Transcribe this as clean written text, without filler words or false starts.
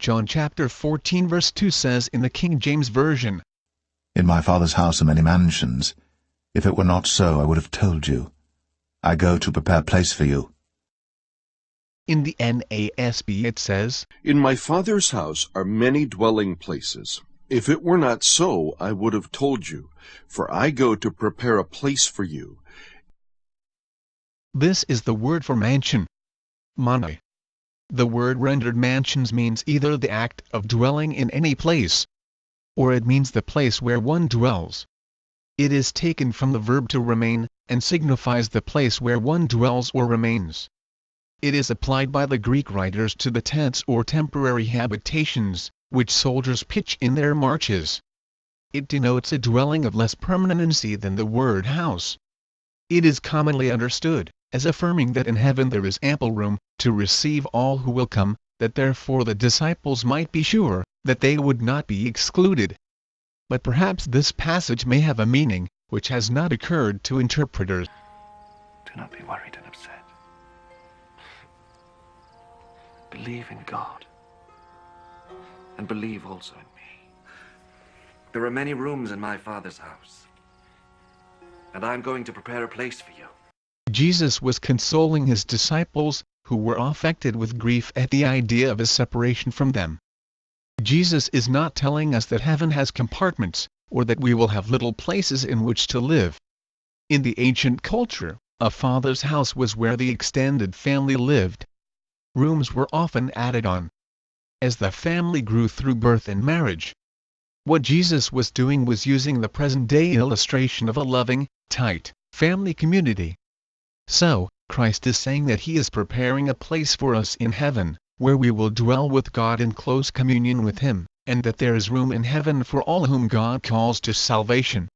John chapter 14 verse 2 says in the King James Version, In my Father's house are many mansions. If it were not so, I would have told you. I go to prepare a place for you. In the NASB it says, In my Father's house are many dwelling places. If it were not so, I would have told you, for I go to prepare a place for you. This is the word for mansion. Mane. The word rendered mansions means either the act of dwelling in any place, or it means the place where one dwells. It is taken from the verb to remain, and signifies the place where one dwells or remains. It is applied by the Greek writers to the tents or temporary habitations, which soldiers pitch in their marches. It denotes a dwelling of less permanency than the word house. It is commonly understood as affirming that in heaven there is ample room to receive all who will come, that therefore the disciples might be sure that they would not be excluded. But perhaps this passage may have a meaning which has not occurred to interpreters. Do not be worried and upset. Believe in God, and believe also in me. There are many rooms in my Father's house, and I am going to prepare a place for you. Jesus was consoling his disciples, who were affected with grief at the idea of his separation from them. Jesus is not telling us that heaven has compartments, or that we will have little places in which to live. In the ancient culture, a father's house was where the extended family lived. Rooms were often added on as the family grew through birth and marriage. What Jesus was doing was using the present-day illustration of a loving, tight family community. So, Christ is saying that he is preparing a place for us in heaven, where we will dwell with God in close communion with him, and that there is room in heaven for all whom God calls to salvation.